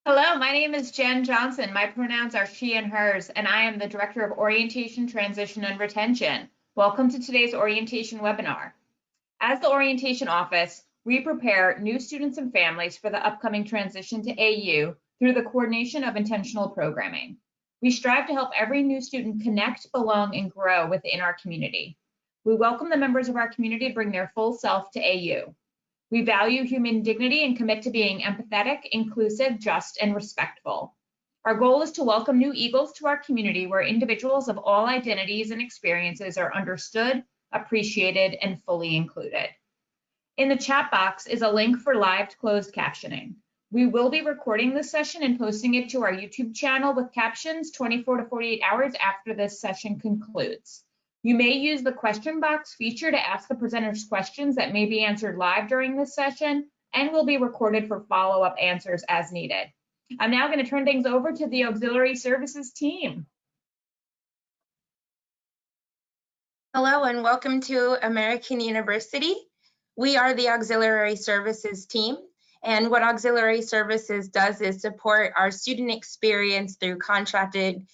Hello, my name is Jen Johnson. My pronouns are she and hers, and I am the Director of Orientation, Transition, and Retention. Welcome to today's orientation webinar. As the Orientation Office, we prepare new students and families for the upcoming transition to AU through the coordination of intentional programming. We strive to help every new student connect, belong, and grow within our community. We welcome the members of our community to bring their full self to AU. We value human dignity and commit to being empathetic, inclusive, just, and respectful. Our goal is to welcome new Eagles to our community where individuals of all identities and experiences are understood, appreciated, and fully included. In the chat box is a link for live closed captioning. We will be recording this session and posting it to our YouTube channel with captions 24 to 48 hours after this session concludes. You may use the question box feature to ask the presenters questions that may be answered live during this session and will be recorded for follow-up answers as needed. I'm now going to turn things over to the Auxiliary Services team. Hello and welcome to American University. We are the Auxiliary Services team, and what Auxiliary Services does is support our student experience through contracted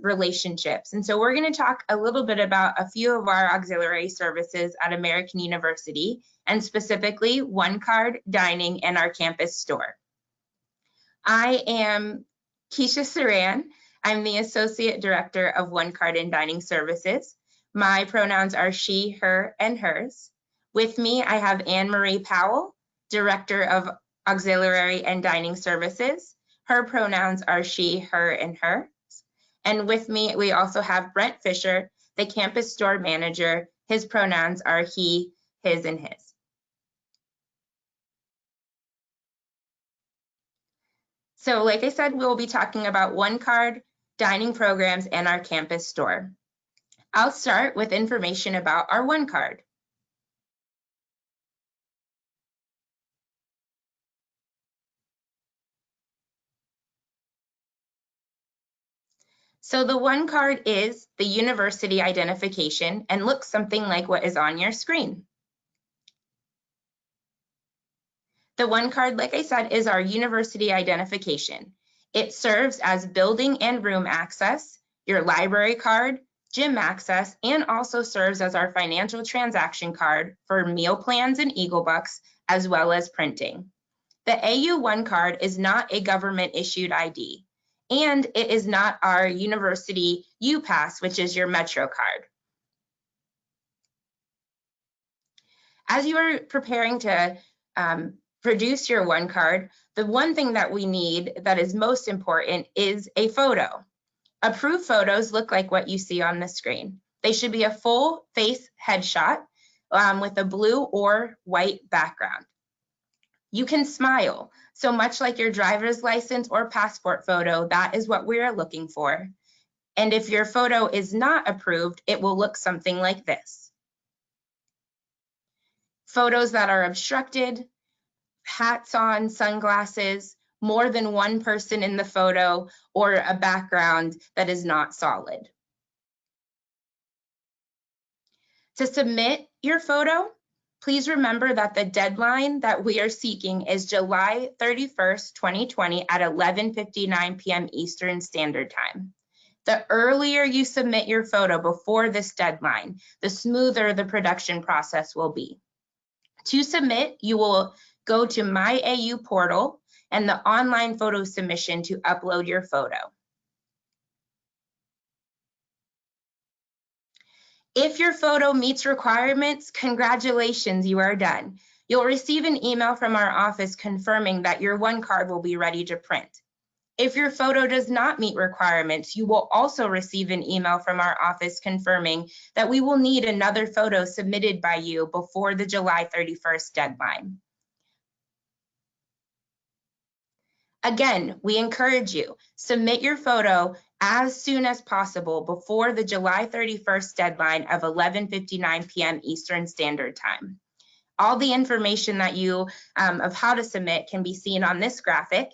relationships. And so we're going to talk a little bit about a few of our auxiliary services at American University, and specifically One Card, dining, and our campus store. I am Keesha Ceran. I'm the Associate Director of One Card and Dining Services. My pronouns are she, her, and hers. With me, I have Ann Marie Powell, Director of Auxiliary and Dining Services. Her pronouns are she, her, and hers. And with me, we also have Brent Fisher, the Campus Store Manager. His pronouns are he, his, and his. So like I said, we'll be talking about One Card, dining programs, and our campus store. I'll start with information about our One Card. So the One Card is the university identification and looks something like what is on your screen. The One Card, like I said, is our university identification. It serves as building and room access, your library card, gym access, and also serves as our financial transaction card for meal plans and Eagle Bucks, as well as printing. The AU One Card is not a government issued ID, and it is not our university UPass, which is your Metro card. As you are preparing to produce your One Card, the one thing that we need that is most important is a photo. Approved photos look like what you see on the screen. They should be a full face headshot with a blue or white background. You can smile. So much like your driver's license or passport photo, that is what we are looking for. And if your photo is not approved, it will look something like this. Photos that are obstructed, hats on, sunglasses, more than one person in the photo, or a background that is not solid. To submit your photo, please remember that the deadline that we are seeking is July 31st, 2020 at 11:59 p.m. Eastern Standard Time. The earlier you submit your photo before this deadline, the smoother the production process will be. To submit, you will go to My AU portal and the online photo submission to upload your photo. If your photo meets requirements, congratulations, you are done. You'll receive an email from our office confirming that your One Card will be ready to print. If your photo does not meet requirements, you will also receive an email from our office confirming that we will need another photo submitted by you before the July 31st deadline. Again, we encourage you, submit your photo as soon as possible before the July 31st deadline of 11:59 p.m. Eastern Standard Time. All the information that of how to submit can be seen on this graphic.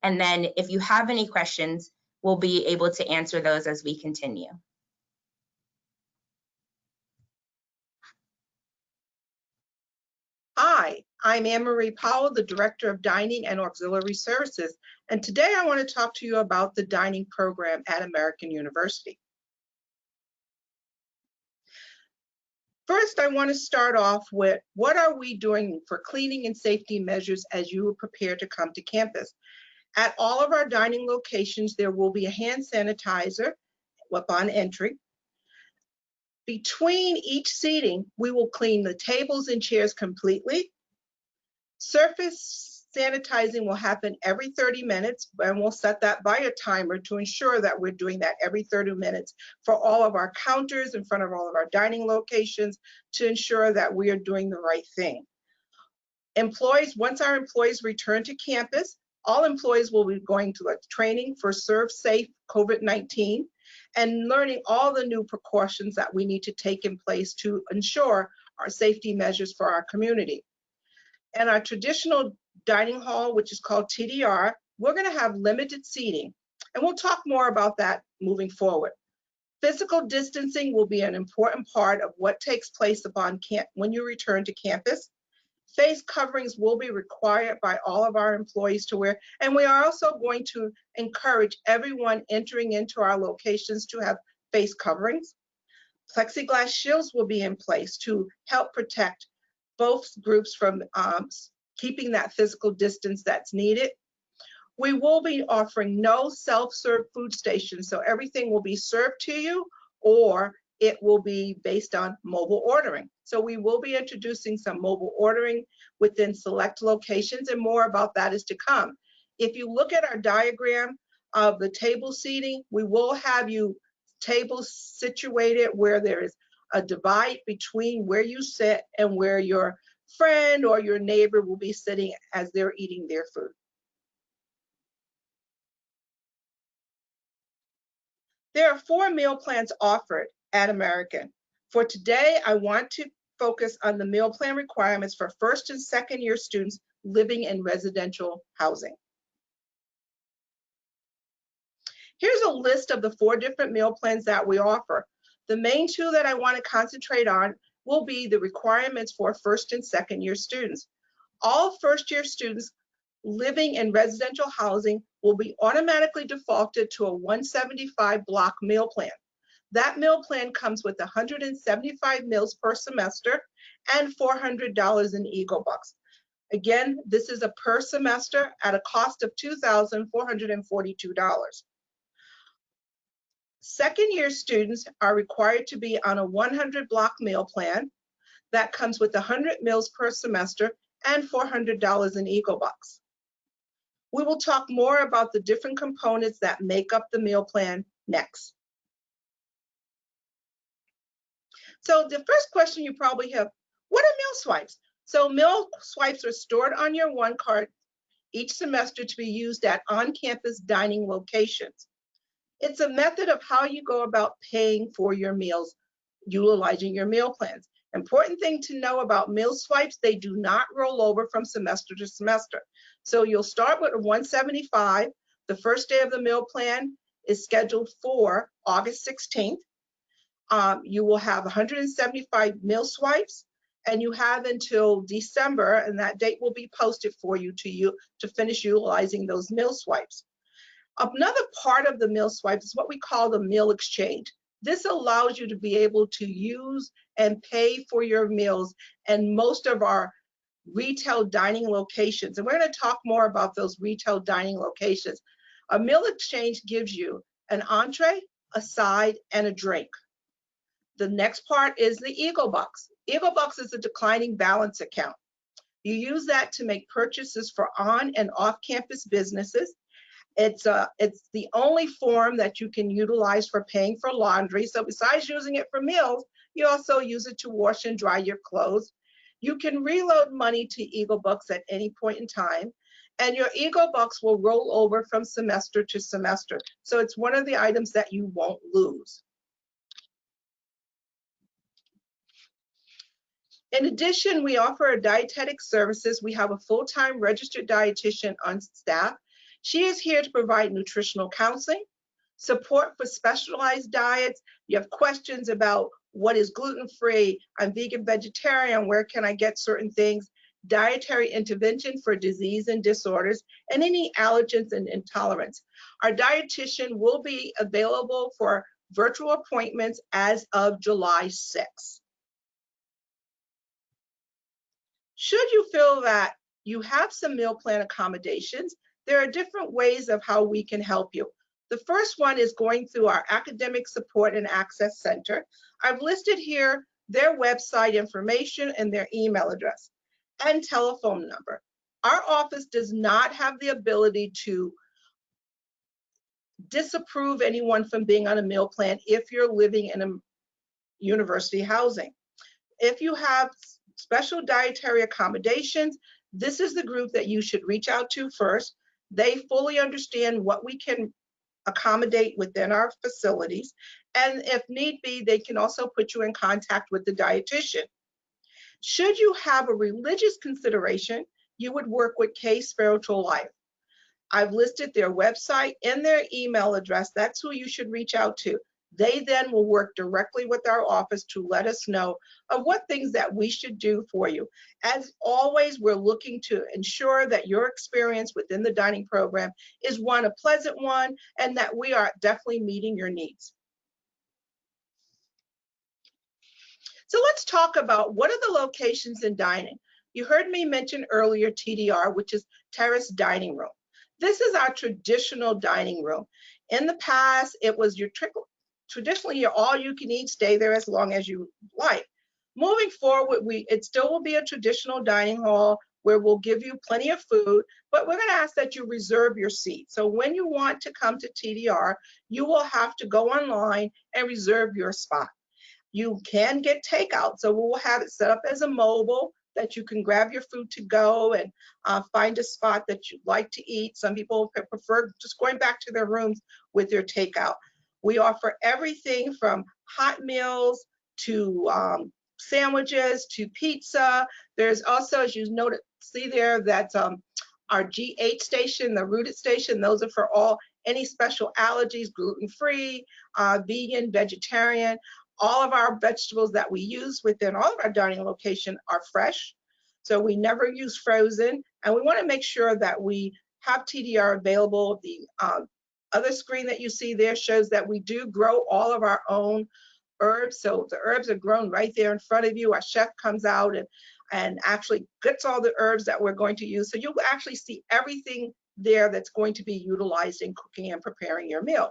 And then if you have any questions, we'll be able to answer those as we continue. Hi, Hi, I'm Ann Marie Powell, the Director of Dining and Auxiliary Services, and today I want to talk to you about the dining program at American University. First, I want to start off with what are we doing for cleaning and safety measures as you prepare to come to campus. At all of our dining locations, there will be a hand sanitizer upon entry. Between each seating, we will clean the tables and chairs completely. Surface sanitizing will happen every 30 minutes, and we'll set that by a timer to ensure that we're doing that every 30 minutes for all of our counters in front of all of our dining locations to ensure that we are doing the right thing. Once our employees return to campus, all employees will be going to a training for Serve Safe COVID-19 and learning all the new precautions that we need to take in place to ensure our safety measures for our community. And our traditional dining hall, which is called TDR, we're going to have limited seating, and we'll talk more about that moving forward. Physical distancing will be an important part of what takes place when you return to campus. Face coverings will be required by all of our employees to wear, and we are also going to encourage everyone entering into our locations to have face coverings. Plexiglass shields will be in place to help protect both groups from keeping that physical distance that's needed. We will be offering no self-serve food stations, so everything will be served to you, or it will be based on mobile ordering. So we will be introducing some mobile ordering within select locations, and more about that is to come. If you look at our diagram of the table seating, we will have you tables situated where there is a divide between where you sit and where your friend or your neighbor will be sitting as they're eating their food. There are 4 meal plans offered at American. For today, I want to focus on the meal plan requirements for first and second year students living in residential housing. Here's a list of the 4 different meal plans that we offer. The main 2 that I want to concentrate on will be the requirements for first and second year students. All first year students living in residential housing will be automatically defaulted to a 175 block meal plan. That meal plan comes with 175 meals per semester and $400 in Eagle Bucks. Again, this is a per semester at a cost of $2,442. Second year students are required to be on a 100 block meal plan that comes with 100 meals per semester and $400 in Eagle Bucks. We will talk more about the different components that make up the meal plan next. So the first question you probably have, what are meal swipes? So meal swipes are stored on your one card each semester to be used at on-campus dining locations. It's a method of how you go about paying for your meals, utilizing your meal plans. Important thing to know about meal swipes, they do not roll over from semester to semester. So you'll start with a 175. The first day of the meal plan is scheduled for August 16th. You will have 175 meal swipes, and you have until December, and that date will be posted for you to finish utilizing those meal swipes. Another part of the meal swipes is what we call the meal exchange. This allows you to be able to use and pay for your meals in most of our retail dining locations. And we're going to talk more about those retail dining locations. A meal exchange gives you an entree, a side, and a drink. The next part is the Eagle Bucks. Eagle Bucks is a declining balance account. You use that to make purchases for on and off-campus businesses. It's the only form that you can utilize for paying for laundry. So besides using it for meals, you also use it to wash and dry your clothes. You can reload money to Eagle Bucks at any point in time, and your Eagle Bucks will roll over from semester to semester. So it's one of the items that you won't lose. In addition, we offer dietetic services. We have a full-time registered dietitian on staff. She is here to provide nutritional counseling, support for specialized diets. You have questions about what is gluten-free, I'm vegan, vegetarian, where can I get certain things? dietary intervention for disease and disorders, and any allergens and intolerance. Our dietitian will be available for virtual appointments as of July 6th. Should you feel that you have some meal plan accommodations, there are different ways of how we can help you. The first one is going through our Academic Support and Access Center. I've listed here their website information and their email address and telephone number. Our office does not have the ability to disapprove anyone from being on a meal plan if you're living in a university housing. If you have special dietary accommodations, this is the group that you should reach out to first. They fully understand what we can accommodate within our facilities, and if need be, they can also put you in contact with the dietitian. Should you have a religious consideration, you would work with K Spiritual Life. I've listed their website and their email address. That's who you should reach out to. They then will work directly with our office to let us know of what things that we should do for you. As always, we're looking to ensure that your experience within the dining program is a pleasant one, and that we are definitely meeting your needs. So let's talk about what are the locations in dining. You heard me mention earlier TDR, which is Terrace Dining Room. This is our traditional dining room. In the past, it was your traditionally your all-you-can-eat, stay there as long as you like. Moving forward, it still will be a traditional dining hall where we'll give you plenty of food, but we're going to ask that you reserve your seat. So when you want to come to TDR, you will have to go online and reserve your spot. You can get takeout, so we'll have it set up as a mobile that you can grab your food to go and find a spot that you'd like to eat. Some people prefer just going back to their rooms with their takeout. We offer everything from hot meals to sandwiches to pizza. There's also, as you see there, that's our G8 station, the rooted station. Those are for any special allergies, gluten-free, vegan, vegetarian. All of our vegetables that we use within all of our dining location are fresh. So we never use frozen. And we want to make sure that we have TDR available. The other screen that you see there shows that we do grow all of our own herbs. So the herbs are grown right there in front of you. Our chef comes out and actually gets all the herbs that we're going to use. So you'll actually see everything there that's going to be utilized in cooking and preparing your meal.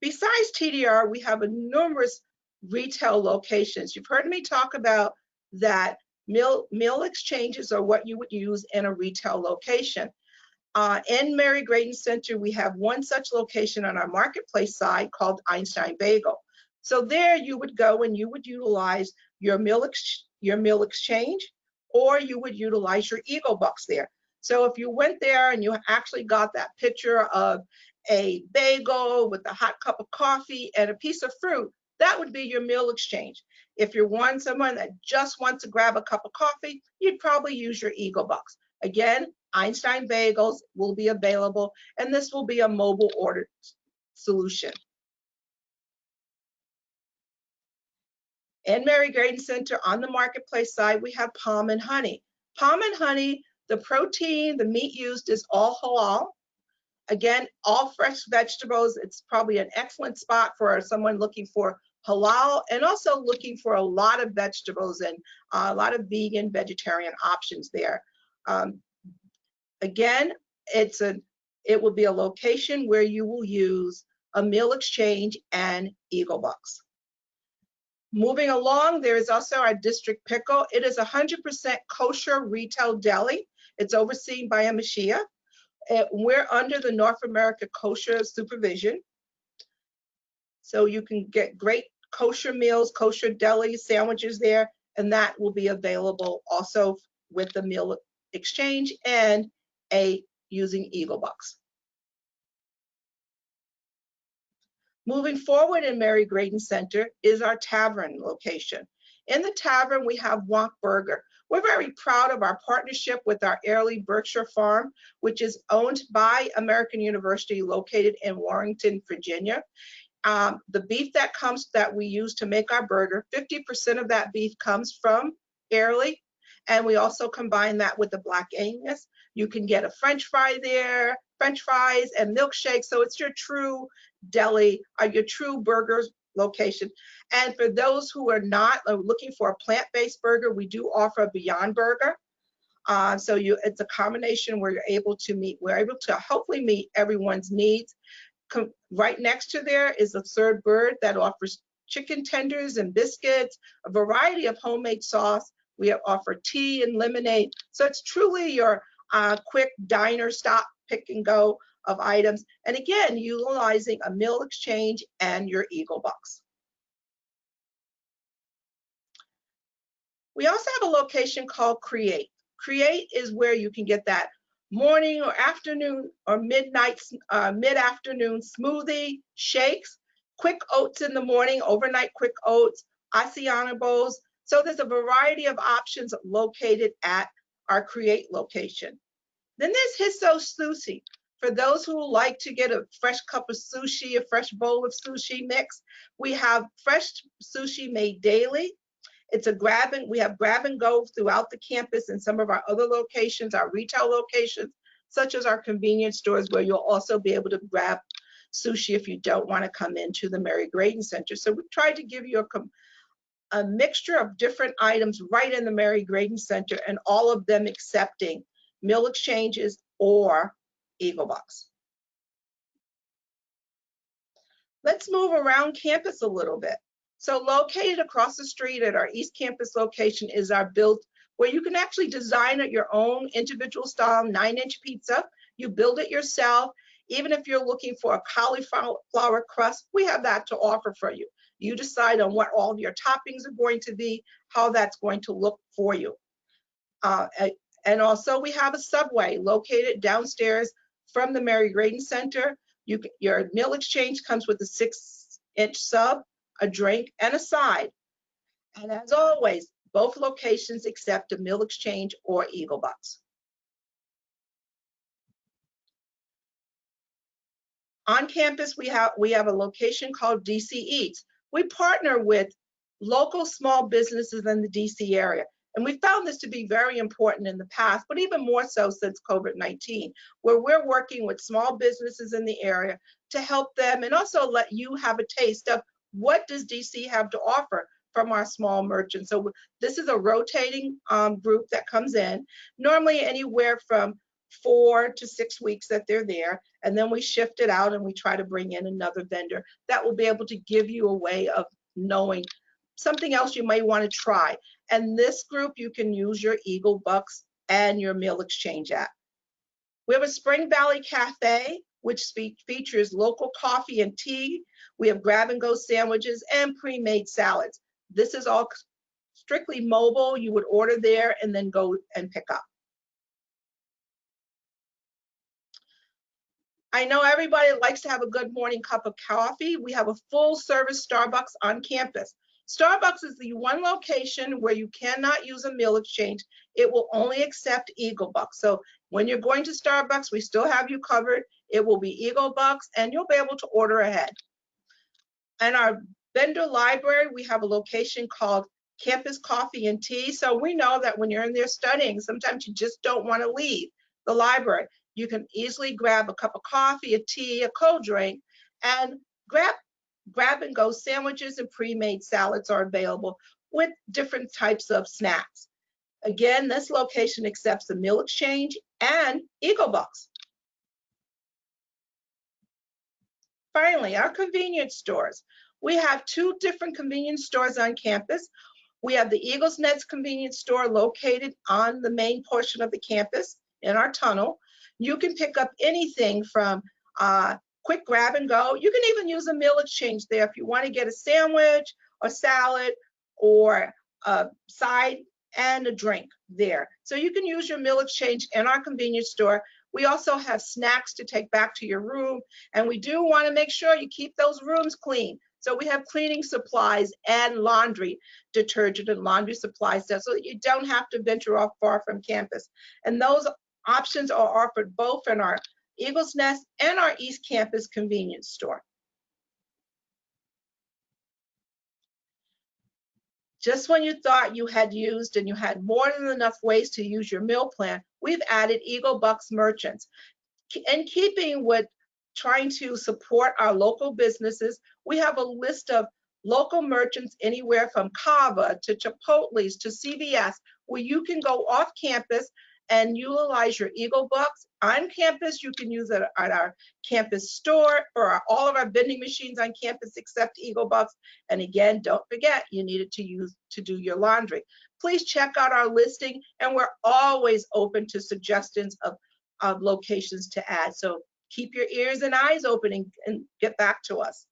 Besides TDR, we have numerous retail locations. You've heard me talk about that meal exchanges are what you would use in a retail location. In Mary Graydon Center, we have one such location on our marketplace side called Einstein Bagel. So there you would go and you would utilize your meal exchange, or you would utilize your Eagle Bucks there. So if you went there and you actually got that picture of a bagel with a hot cup of coffee and a piece of fruit, that would be your meal exchange. If you're someone that just wants to grab a cup of coffee, you'd probably use your Eagle Bucks. Again, Einstein Bagels will be available, and this will be a mobile order solution. In Mary Graydon Center, on the marketplace side, we have Palm and Honey. Palm and Honey, the protein, the meat used is all halal. Again, all fresh vegetables. It's probably an excellent spot for someone looking for halal and also looking for a lot of vegetables and a lot of vegan, vegetarian options there. Again, it will be a location where you will use a meal exchange and Eagle Bucks. Moving along, there is also our District Pickle. It is 100% kosher retail deli. It's overseen by a Mashiach. We're under the North America Kosher supervision. So you can get great kosher meals, kosher deli sandwiches there, and that will be available also with the meal exchange and using Eagle Bucks. Moving forward in Mary Graydon Center is our tavern location. In the tavern, we have Wonk Burger. We're very proud of our partnership with our Airlie Berkshire Farm, which is owned by American University, located in Warrenton, Virginia. The beef that we use to make our burger, 50% of that beef comes from Airly, and we also combine that with the Black Angus. You can get a French fry there, French fries and milkshake, so it's your true deli or your true burger location. And for those who are not looking for a plant-based burger, we do offer a Beyond Burger. So it's a combination where we're able to hopefully meet everyone's needs. Right next to there is a Third Bird that offers chicken tenders and biscuits, a variety of homemade sauce. We offer tea and lemonade. So it's truly your quick diner stop, pick and go of items. And again, utilizing a meal exchange and your Eagle Bucks. We also have a location called Create. Create is where you can get that morning or afternoon or mid-afternoon smoothie, shakes, quick oats in the morning, overnight quick oats, Asiana bowls. So there's a variety of options located at our Create location. Then there's Hisso Sushi. For those who like to get a fresh cup of sushi, a fresh bowl of sushi mix, we have fresh sushi made daily. We have grab and go throughout the campus and some of our other locations, our retail locations, such as our convenience stores, where you'll also be able to grab sushi if you don't want to come into the Mary Graydon Center. So we tried to give you a mixture of different items right in the Mary Graydon Center, and all of them accepting meal exchanges or Eagle Bucks. Let's move around campus a little bit. So located across the street at our East Campus location is our build, where you can actually design your own individual style 9-inch pizza. You build it yourself. Even if you're looking for a cauliflower crust, we have that to offer for you. You decide on what all of your toppings are going to be, how that's going to look for you. And also we have a Subway located downstairs from the Mary Graydon Center. Your meal exchange comes with a 6-inch sub, a drink, and a side. And as always, both locations accept a meal exchange or Eagle Bucks. On campus, we have a location called DC Eats. We partner with local small businesses in the DC area. And we found this to be very important in the past, but even more so since COVID-19, where we're working with small businesses in the area to help them and also let you have a taste of what does DC have to offer from our small merchants. So this is a rotating group that comes in, normally anywhere from 4 to 6 weeks that they're there, and then we shift it out and we try to bring in another vendor that will be able to give you a way of knowing something else you might want to try. And this group, you can use your Eagle Bucks and your meal exchange at. We have a Spring Valley Cafe, which features local coffee and tea. We have grab and go sandwiches and pre-made salads. This is all strictly mobile. You would order there and then go and pick up. I know everybody likes to have a good morning cup of coffee. We have a full service Starbucks on campus. Starbucks is the one location where you cannot use a meal exchange. It will only accept Eagle Bucks. So when you're going to Starbucks, we still have you covered. It will be Eagle Bucks and you'll be able to order ahead. And our vendor library, we have a location called Campus Coffee and Tea. So we know that when you're in there studying, sometimes you just don't want to leave the library. You can easily grab a cup of coffee, a tea, a cold drink, and grab and go sandwiches and pre-made salads are available with different types of snacks. Again, this location accepts the meal exchange and Eagle Bucks. Finally, our convenience stores. We have 2 different convenience stores on campus. We have the Eagles Nest convenience store located on the main portion of the campus in our tunnel. You can pick up anything from quick grab and go. You can even use a meal exchange there if you want to get a sandwich, a salad, or a side and a drink there. So you can use your meal exchange in our convenience store. We also have snacks to take back to your room, and we do want to make sure you keep those rooms clean. So we have cleaning supplies and laundry detergent and laundry supplies there so that you don't have to venture off far from campus. And those options are offered both in our Eagles Nest and our East Campus convenience store. Just when you thought you had used and you had more than enough ways to use your meal plan, we've added Eagle Bucks merchants. In keeping with trying to support our local businesses, we have a list of local merchants anywhere from Cava to Chipotle's to CVS, where you can go off campus and utilize your Eagle Bucks. On campus, you can use it at our campus store or all of our vending machines on campus except Eagle Bucks. And again, don't forget, you need it to use to do your laundry. Please check out our listing, and we're always open to suggestions of locations to add. So keep your ears and eyes open and get back to us.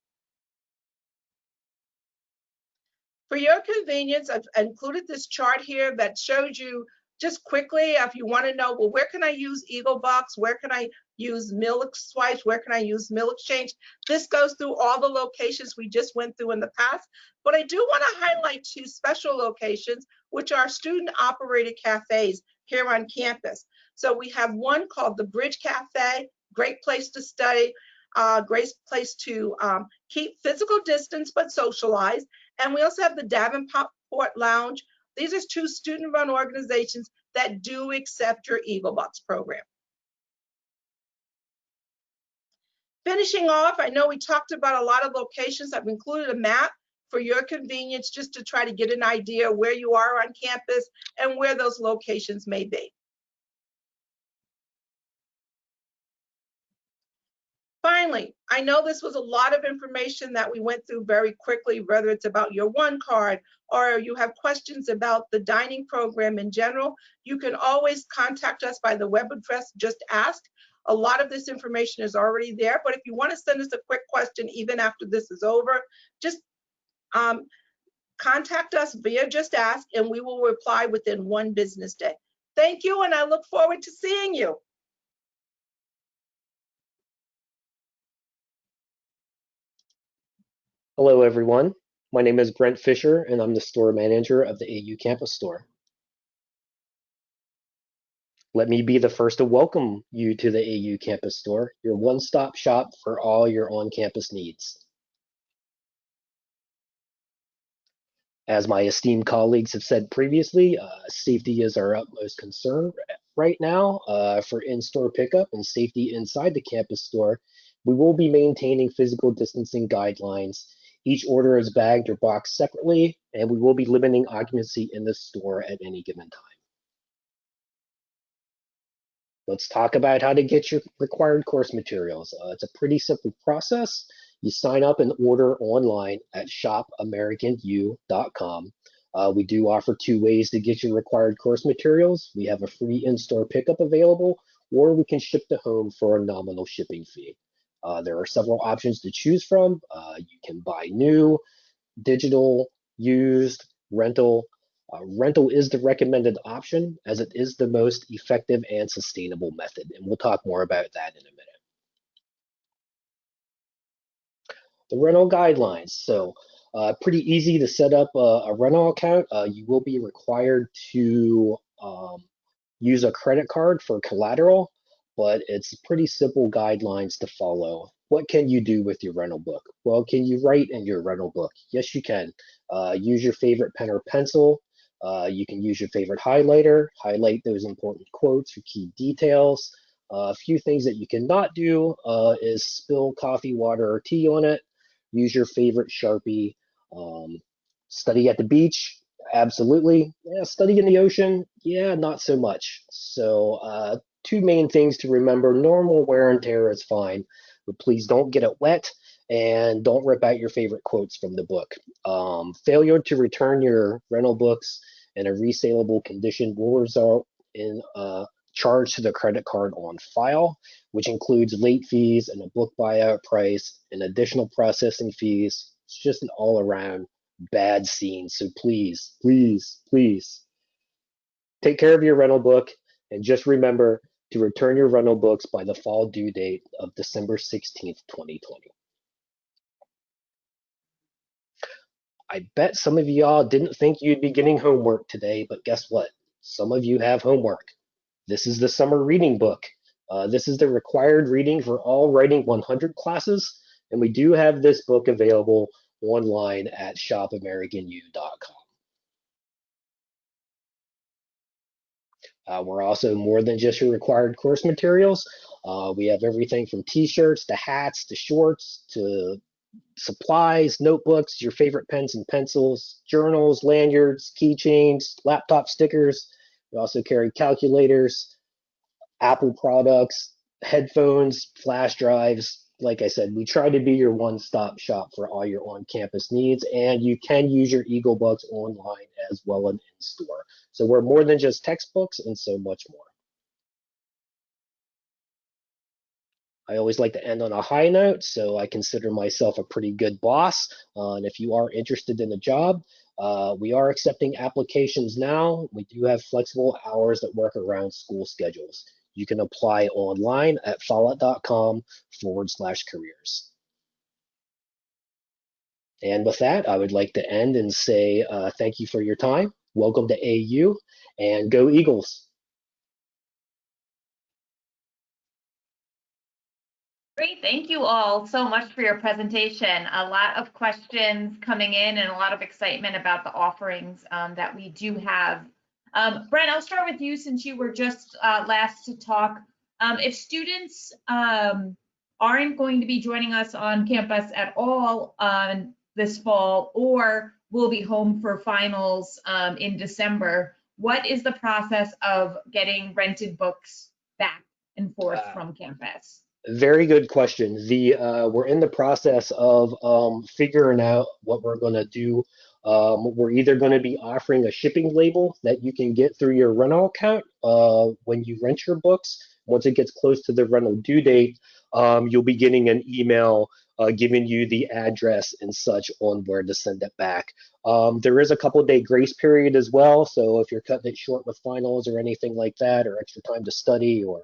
For your convenience, I've included this chart here that shows you just quickly, if you want to know, well, where can I use Eagle Bucks? Where can I use Meal Swipes? Where can I use Meal Exchange? This goes through all the locations we just went through in the past, but I do want to highlight 2 special locations, which are student-operated cafes here on campus. So we have one called the Bridge Cafe, great place to study, great place to keep physical distance but socialize. And we also have the Davenport Lounge. These are 2 student-run organizations that do accept your Eagle Bucks program. Finishing off, I know we talked about a lot of locations. I've included a map for your convenience just to try to get an idea where you are on campus and where those locations may be. Finally, I know this was a lot of information that we went through very quickly, whether it's about your one card or you have questions about the dining program in general. You can always contact us by the web address, just ask. A lot of this information is already there, but if you want to send us a quick question even after this is over, just contact us via Just Ask and we will reply within 1 business day. Thank you, and I look forward to seeing you. Hello, everyone. My name is Brent Fisher, and I'm the store manager of the AU Campus Store. Let me be the first to welcome you to the AU Campus Store, your one-stop shop for all your on-campus needs. As my esteemed colleagues have said previously, safety is our utmost concern right now. For in-store pickup and safety inside the campus store, we will be maintaining physical distancing guidelines. Each order is bagged or boxed separately, and we will be limiting occupancy in the store at any given time. Let's talk about how to get your required course materials. It's a pretty simple process. You sign up and order online at shopamericanu.com. We do offer 2 ways to get your required course materials. We have a free in-store pickup available, or we can ship to home for a nominal shipping fee. There are several options to choose from. You can buy new, digital, used, rental. Rental is the recommended option as it is the most effective and sustainable method, and we'll talk more about that in a minute. The rental guidelines. So pretty easy to set up a rental account. You will be required to use a credit card for collateral, but it's pretty simple guidelines to follow. What can you do with your rental book? Well, can you write in your rental book? Yes, you can. Use your favorite pen or pencil. You can use your favorite highlighter, highlight those important quotes or key details. A few things that you cannot do is spill coffee, water, or tea on it. Use your favorite Sharpie. Study at the beach, absolutely. Yeah, study in the ocean, yeah, not so much. So 2 main things to remember. Normal wear and tear is fine, but please don't get it wet and don't rip out your favorite quotes from the book. Failure to return your rental books in a resaleable condition will result in a charge to the credit card on file, which includes late fees and a book buyout price and additional processing fees. It's just an all-around bad scene. So please, please, please take care of your rental book and just remember to return your rental books by the fall due date of December 16th, 2020. I bet some of y'all didn't think you'd be getting homework today, but guess what? Some of you have homework. This is the summer reading book. This is the required reading for all Writing 100 classes, and we do have this book available online at shopamericanu.com. We're also more than just your required course materials. We have everything from t-shirts to hats to shorts to supplies, notebooks, your favorite pens and pencils, journals, lanyards, keychains, laptop stickers. We also carry calculators, Apple products, headphones, flash drives. Like I said, we try to be your one-stop shop for all your on-campus needs, and you can use your Eagle Books online as well as in store. So we're more than just textbooks and so much more. I always like to end on a high note, so I consider myself a pretty good boss. And if you are interested in a job, we are accepting applications now. We do have flexible hours that work around school schedules. You can apply online at follett.com/careers. And with that, I would like to end and say thank you for your time. Welcome to AU, and go Eagles. Great, thank you all so much for your presentation. A lot of questions coming in and a lot of excitement about the offerings that we do have. Brent, I'll start with you since you were just last to talk. If students aren't going to be joining us on campus at all this fall, or will be home for finals in December, what is the process of getting rented books back and forth from campus? Very good question. We're in the process of figuring out what we're going to do. We're either going to be offering a shipping label that you can get through your rental account when you rent your books. Once it gets close to the rental due date, you'll be getting an email giving you the address and such on where to send it back. There is a couple-day grace period as well, so if you're cutting it short with finals or anything like that, or extra time to study, or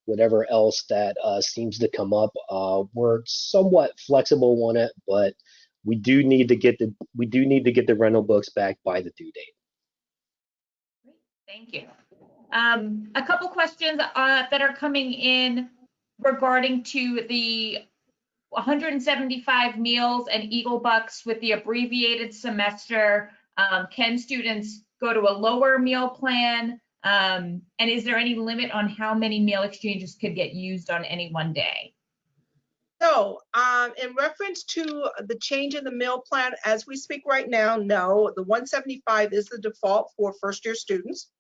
whatever else that seems to come up, we're somewhat flexible on it, but we do need to get the rental books back by the due date. Thank you. A couple questions that are coming in regarding to the 175 meals and Eagle Bucks with the abbreviated semester. Can students go to a lower meal plan? And is there any limit on how many meal exchanges could get used on any one day? So, in reference to the change in the meal plan, as we speak right now, no, the 175 is the default for first-year students.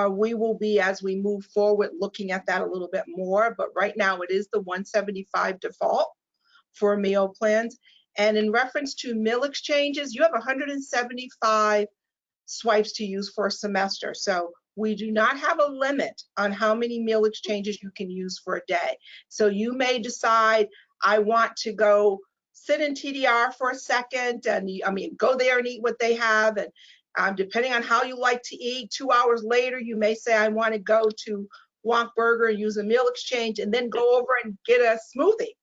We will be, as we move forward, looking at that a little bit more, but right now it is the 175 default for meal plans. And in reference to meal exchanges, you have 175 swipes to use for a semester. So we do not have a limit on how many meal exchanges you can use for a day. So you may decide, I want to go sit in TDR for a second, and go there and eat what they have. And depending on how you like to eat, 2 hours later, you may say, I want to go to Wonk Burger and use a meal exchange, and then go over and get a smoothie.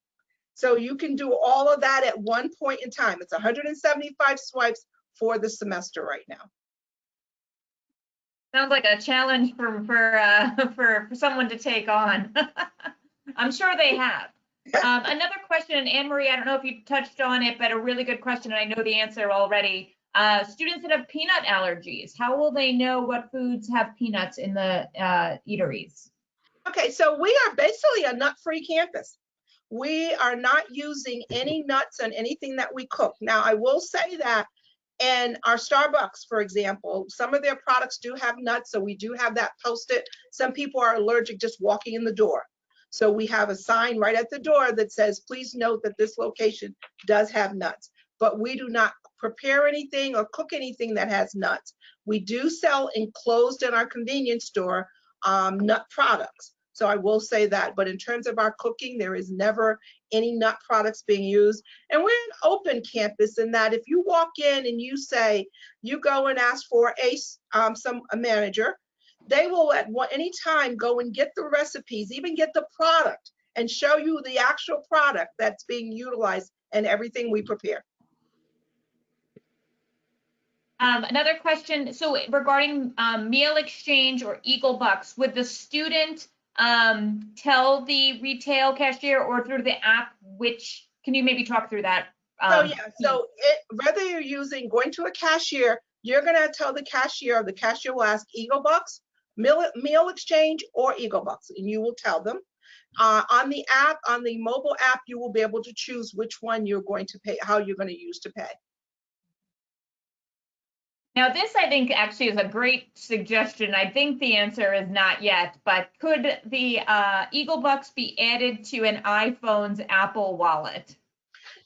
So you can do all of that at one point in time. It's 175 swipes for the semester right now. Sounds like a challenge for someone to take on. I'm sure they have. Another question, Ann Marie, I don't know if you touched on it, but a really good question, and I know the answer already. Students that have peanut allergies, how will they know what foods have peanuts in the eateries? Okay, so we are basically a nut-free campus. We are not using any nuts on anything that we cook. Now, I will say that in our Starbucks, for example, some of their products do have nuts, so we do have that posted. Some people are allergic just walking in the door. So we have a sign right at the door that says, please note that this location does have nuts. But we do not prepare anything or cook anything that has nuts. We do sell enclosed in our convenience store nut products. So I will say that, but in terms of our cooking, there is never any nut products being used. And we're an open campus in that if you walk in and you say, you go and ask for a manager, they will at any time go and get the recipes, even get the product, and show you the actual product that's being utilized in everything we prepare. Another question, so regarding meal exchange or Eagle Bucks, would the student tell the retail cashier or through the app, can you maybe talk through that? Whether you're going to a cashier, you're gonna tell the cashier will ask Eagle Bucks meal exchange or Eagle Bucks, and you will tell them. On the app, on the mobile app, you will be able to choose which one you're going to pay, how you're going to use to pay. Now, this I think actually is a great suggestion. I think the answer is not yet, but could the Eagle Bucks be added to an iPhone's Apple Wallet?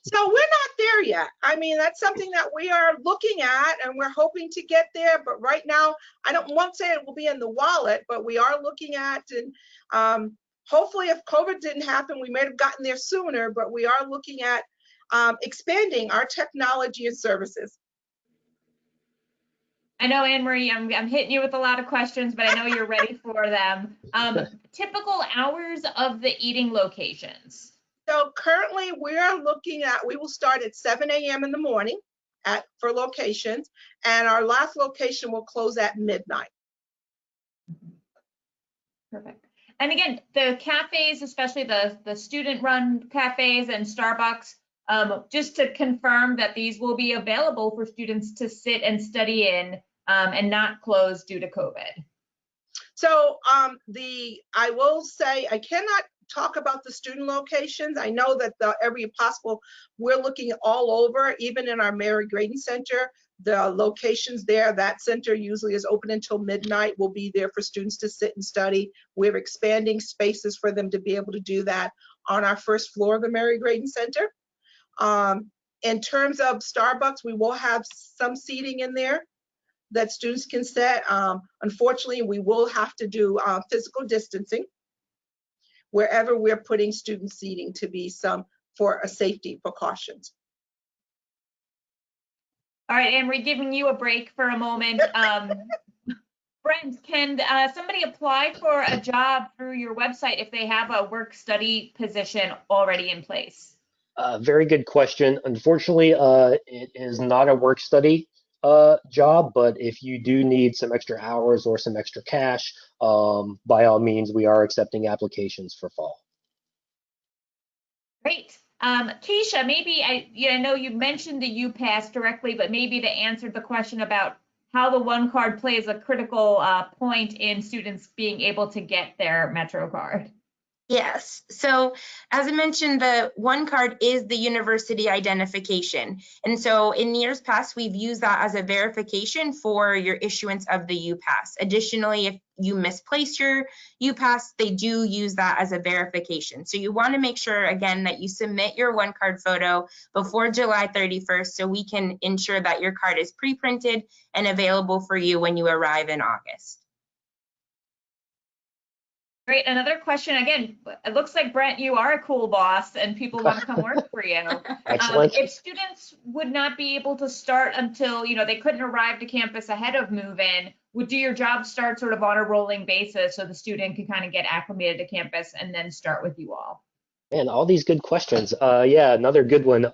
So we're not there yet. I mean, that's something that we are looking at and we're hoping to get there. But right now, I don't want to say it will be in the wallet, but we are looking at, and hopefully if COVID didn't happen, we might have gotten there sooner, but we are looking at expanding our technology and services. I know, Ann Marie, I'm hitting you with a lot of questions, but I know you're ready for them. Typical hours of the eating locations. So currently we will start at 7 a.m. in the morning for locations, and our last location will close at midnight. Perfect. And again, the cafes, especially the student-run cafes and Starbucks, just to confirm that these will be available for students to sit and study in and not close due to COVID. So I will say I cannot talk about the student locations. I know that we're looking all over, even in our Mary Graydon Center, the locations there, that center usually is open until midnight. We'll be there for students to sit and study. We're expanding spaces for them to be able to do that on our first floor of the Mary Graydon Center. In terms of Starbucks, we will have some seating in there that students can sit. Unfortunately, we will have to do physical distancing wherever we're putting student seating to be for a safety precautions. All right, Ann Marie, giving you a break for a moment. Brent, can somebody apply for a job through your website if they have a work-study position already in place? Very good question. Unfortunately, it is not a work-study job, but if you do need some extra hours or some extra cash, by all means, we are accepting applications for fall. Great. Keesha, maybe I know you mentioned the UPass directly, but maybe to answer the question about how the One Card plays a critical point in students being able to get their Metro card. Yes. So as I mentioned, the One Card is the university identification. And so in years past, we've used that as a verification for your issuance of the UPass. Additionally, if you misplace your UPass, they do use that as a verification. So you want to make sure, again, that you submit your One Card photo before July 31st so we can ensure that your card is pre-printed and available for you when you arrive in August. Great. Another question. Again, it looks like, Brent, you are a cool boss and people want to come work for you. Excellent. If students would not be able to start until, they couldn't arrive to campus ahead of move-in, do your job start sort of on a rolling basis so the student can kind of get acclimated to campus and then start with you all? Man, all these good questions. Yeah, another good one.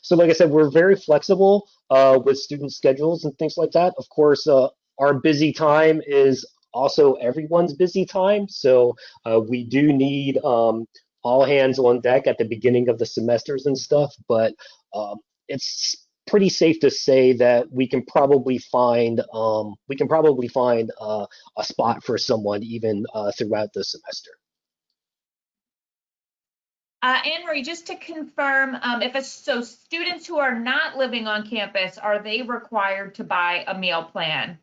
So like I said, we're very flexible with student schedules and things like that. Of course, our busy time is also everyone's busy time. So we do need all hands on deck at the beginning of the semesters and stuff, but it's pretty safe to say that we can probably find a spot for someone even throughout the semester. Ann Marie, just to confirm, so students who are not living on campus, are they required to buy a meal plan?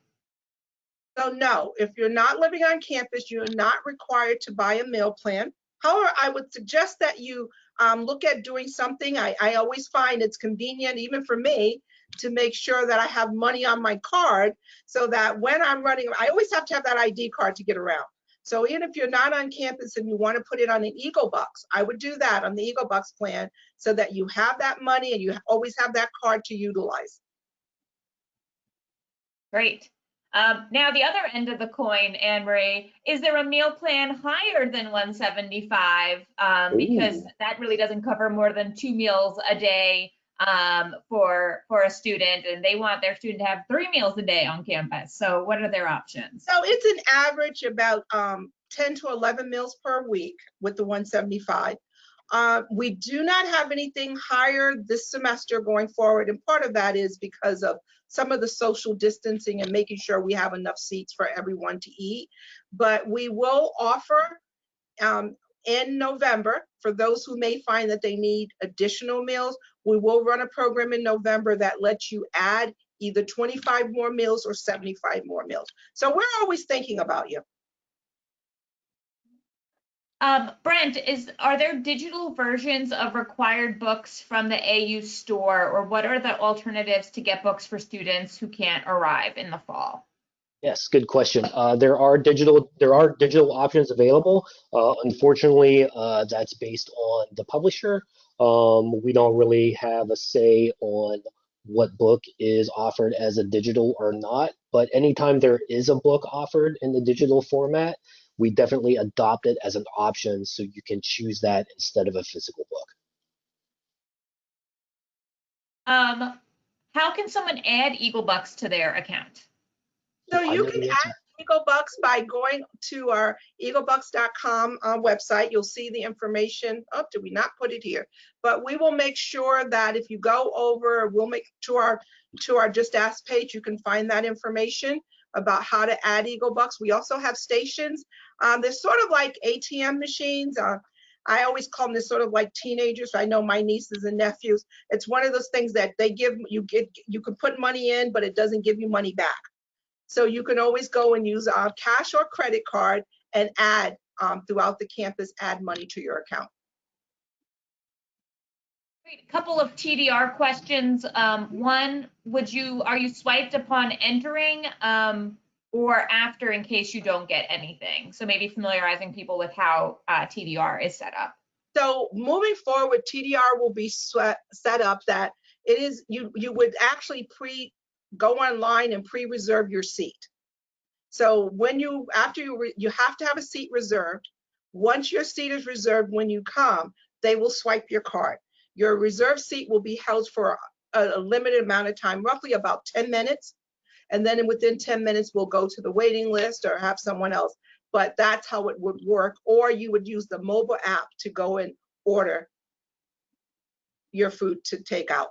So no, if you're not living on campus, you're not required to buy a meal plan. However, I would suggest that you look at doing something. I always find it's convenient, even for me, to make sure that I have money on my card so that when I'm running, I always have to have that ID card to get around. So even if you're not on campus and you want to put it on an Eagle Bucks, I would do that on the Eagle Bucks plan so that you have that money and you always have that card to utilize. Great. Now, the other end of the coin, Ann Marie, is there a meal plan higher than $175? Because that really doesn't cover more than 2 meals a day for a student, and they want their student to have 3 meals a day on campus. So what are their options? So it's an average about 10 to 11 meals per week with the $175. We do not have anything higher this semester going forward, and part of that is because of some of the social distancing and making sure we have enough seats for everyone to eat. But we will offer in November, for those who may find that they need additional meals, we will run a program in November that lets you add either 25 more meals or 75 more meals. So we're always thinking about you. Brent, are there digital versions of required books from the AU store, or what are the alternatives to get books for students who can't arrive in the fall? Yes, good question. There are digital options available. Unfortunately, that's based on the publisher. We don't really have a say on what book is offered as a digital or not. But anytime there is a book offered in the digital format, we definitely adopt it as an option so you can choose that instead of a physical book. How can someone add EagleBucks to their account? So I you know can the add answer. EagleBucks by going to our eaglebucks.com website. You'll see the information. Oh, did we not put it here? But we will make sure that if you go over, we'll make to our Just Ask page, you can find that information about how to add EagleBucks. We also have stations. They're sort of like ATM machines. I always call them this sort of like teenagers. I know my nieces and nephews. It's one of those things that they give you. You can put money in, but it doesn't give you money back. So you can always go and use a cash or credit card and add throughout the campus, add money to your account. Great. A couple of TDR questions. One, are you swiped upon entering or after in case you don't get anything? So maybe familiarizing people with how TDR is set up. So moving forward, TDR will be set up that it is, you would actually go online and pre-reserve your seat. So when you have to have a seat reserved. Once your seat is reserved, when you come, they will swipe your card. Your reserved seat will be held for a limited amount of time, roughly about 10 minutes. And then within 10 minutes, we'll go to the waiting list or have someone else. But that's how it would work. Or you would use the mobile app to go and order your food to take out.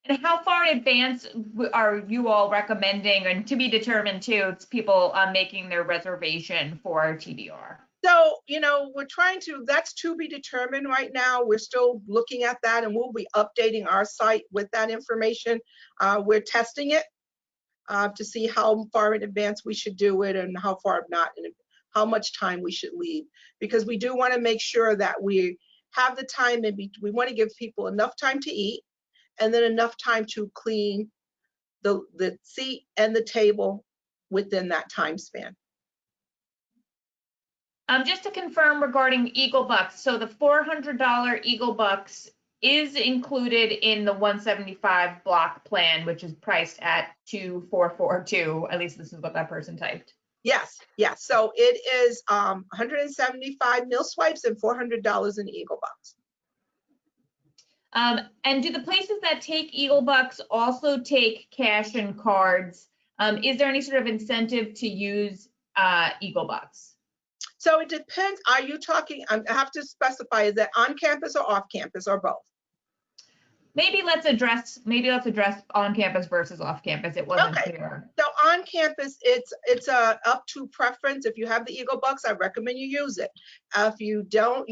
And how far in advance are you all recommending, and to be determined too, it's people making their reservation for TDR? So, we're that's to be determined right now. We're still looking at that, and we'll be updating our site with that information. We're testing it to see how far in advance we should do it and how far not, and how much time we should leave. Because we do want to make sure that we have the time, and we want to give people enough time to eat, and then enough time to clean the seat and the table within that time span. Just to confirm regarding EagleBucks, so the $400 EagleBucks is included in the 175 block plan, which is priced at $2,442. At least this is what that person typed. Yes. So it is 175 meal swipes and $400 in EagleBucks. And do the places that take EagleBucks also take cash and cards? Is there any sort of incentive to use EagleBucks? So it depends. Are you talking, I have to specify, is that on campus or off campus or both? Maybe let's address on campus versus off campus. It wasn't clear. So on campus, it's up to preference. If you have the EagleBucks, I recommend you use it. If you don't,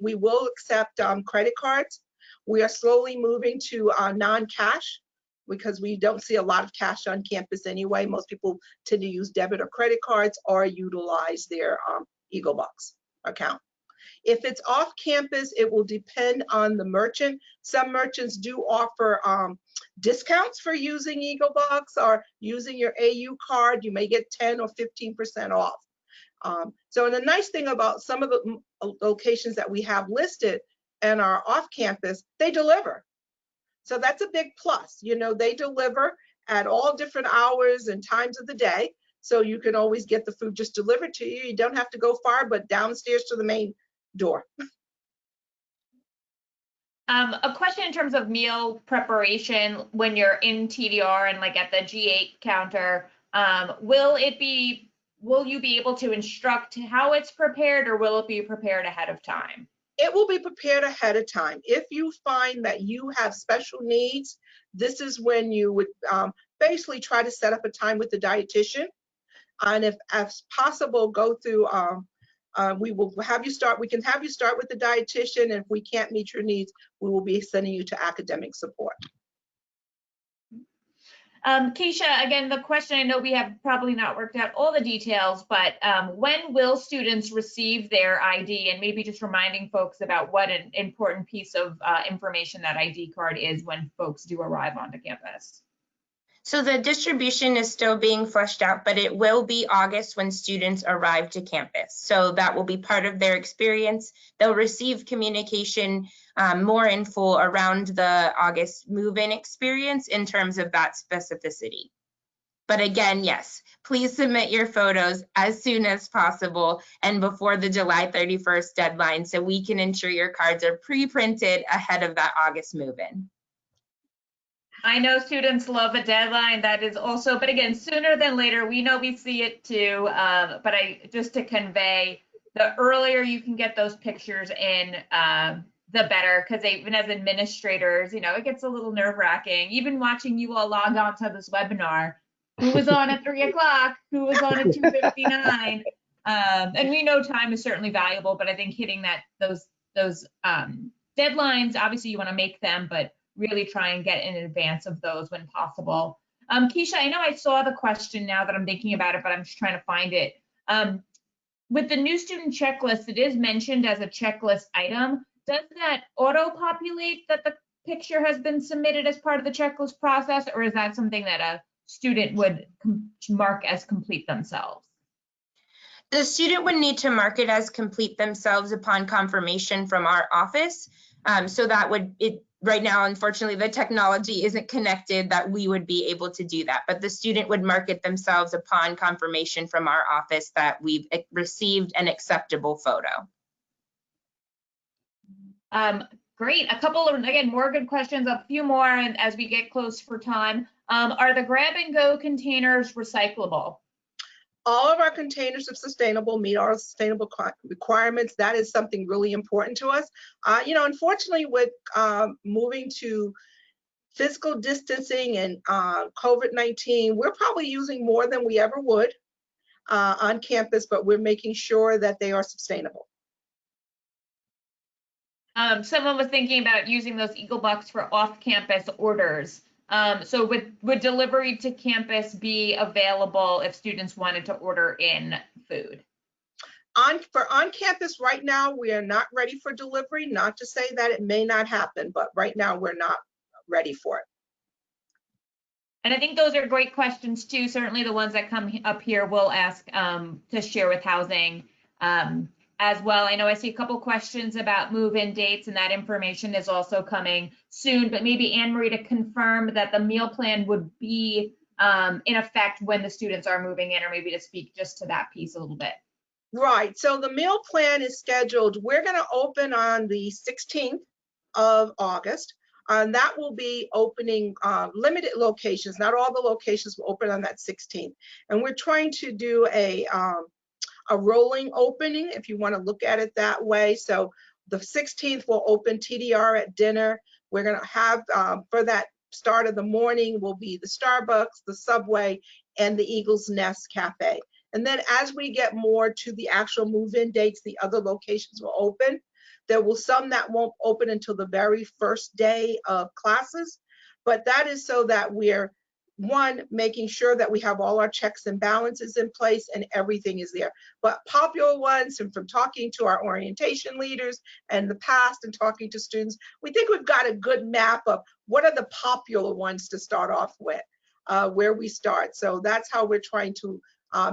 we will accept credit cards. We are slowly moving to non-cash because we don't see a lot of cash on campus anyway. Most people tend to use debit or credit cards or utilize their EagleBucks account. If it's off campus, it will depend on the merchant. Some merchants do offer discounts for using EagleBucks or using your AU card. You may get 10 or 15% off. So the nice thing about some of the locations that we have listed and are off campus, they deliver. So that's a big plus. They deliver at all different hours and times of the day. So you can always get the food just delivered to you. You don't have to go far, but downstairs to the main door. A question in terms of meal preparation when you're in TDR and like at the G8 counter, will you be able to instruct how it's prepared, or will it be prepared ahead of time? It will be prepared ahead of time. If you find that you have special needs, this is when you would basically try to set up a time with the dietitian. And if as possible, go through, we will have you start, we can have you start with the dietitian. And if we can't meet your needs, we will be sending you to academic support. Keesha, again, the question, I know we have probably not worked out all the details, but when will students receive their ID? And maybe just reminding folks about what an important piece of information that ID card is when folks do arrive onto campus. So the distribution is still being fleshed out, but it will be August when students arrive to campus. So that will be part of their experience. They'll receive communication more in full around the August move-in experience in terms of that specificity. But again, yes, please submit your photos as soon as possible and before the July 31st deadline so we can ensure your cards are pre-printed ahead of that August move-in. I know students love a deadline. That is also, but again, sooner than later, we know we see it too. But just to convey, the earlier you can get those pictures in, the better, because even as administrators, you know, it gets a little nerve-wracking. Even watching you all log on to this webinar, who was on at 3 o'clock, who was on at 2:59, and we know time is certainly valuable, but I think hitting those deadlines, obviously you want to make them, but really try and get in advance of those when possible. Keesha, I know I saw the question now that I'm thinking about it, but I'm just trying to find it. With the new student checklist, it is mentioned as a checklist item. Does that auto-populate that the picture has been submitted as part of the checklist process, or is that something that a student would mark as complete themselves? The student would need to mark it as complete themselves upon confirmation from our office. So that would, right now, unfortunately, the technology isn't connected that we would be able to do that, but the student would mark it themselves upon confirmation from our office that we've received an acceptable photo. Great. A couple of, again, more good questions, a few more and as we get close for time. Are the grab and go containers recyclable? All of our containers are sustainable, meet our sustainable requirements. That is something really important to us. You know, unfortunately, with moving to physical distancing and COVID-19, we're probably using more than we ever would on campus, but we're making sure that they are sustainable. Someone was thinking about using those Eagle Bucks for off-campus orders. So would delivery to campus be available if students wanted to order in food? For on-campus right now, we are not ready for delivery. Not to say that it may not happen, but right now we're not ready for it. And I think those are great questions too. Certainly the ones that come up here we'll ask to share with housing as well. I know I see a couple questions about move-in dates, and that information is also coming soon, but maybe Ann Marie to confirm that the meal plan would be in effect when the students are moving in, or maybe to speak just to that piece a little bit. Right, so the meal plan is scheduled. We're gonna open on the 16th of August. And that will be opening limited locations. Not all the locations will open on that 16th. And we're trying to do a rolling opening, if you want to look at it that way. So the 16th will open TDR at dinner. We're going to have, for that start of the morning, will be the Starbucks, the Subway, and the Eagle's Nest Cafe. And then as we get more to the actual move-in dates, the other locations will open. There will some that won't open until the very first day of classes, but that is so that we're, one, making sure that we have all our checks and balances in place and everything is there. But popular ones, and from talking to our orientation leaders and the past and talking to students, we think we've got a good map of what are the popular ones to start off with, where we start. So that's how we're trying to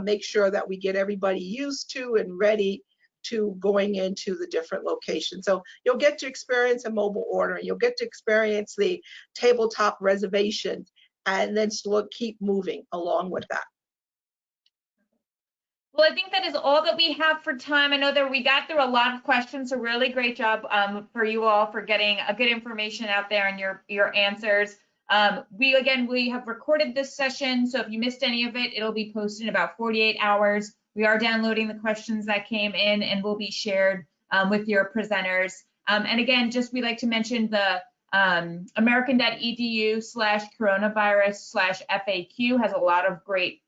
make sure that we get everybody used to and ready to going into the different locations. So you'll get to experience a mobile order, you'll get to experience the tabletop reservations, and then keep moving along with that. Well, I think that is all that we have for time. I know that we got through a lot of questions, so really great job for you all for getting a good information out there and your answers. We have recorded this session, so if you missed any of it, it'll be posted in about 48 hours. We are downloading the questions that came in and will be shared with your presenters. And again, we like to mention the American.edu/coronavirus/FAQ has a lot of great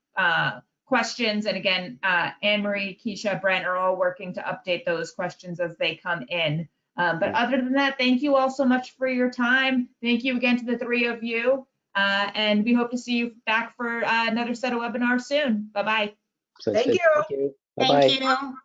questions. And again, Ann Marie, Keesha, Brent are all working to update those questions as they come in. But other than that, thank you all so much for your time. Thank you again to the three of you. And we hope to see you back for another set of webinars soon. Bye-bye. So Thank you. Thank you. Bye-bye. Thank you.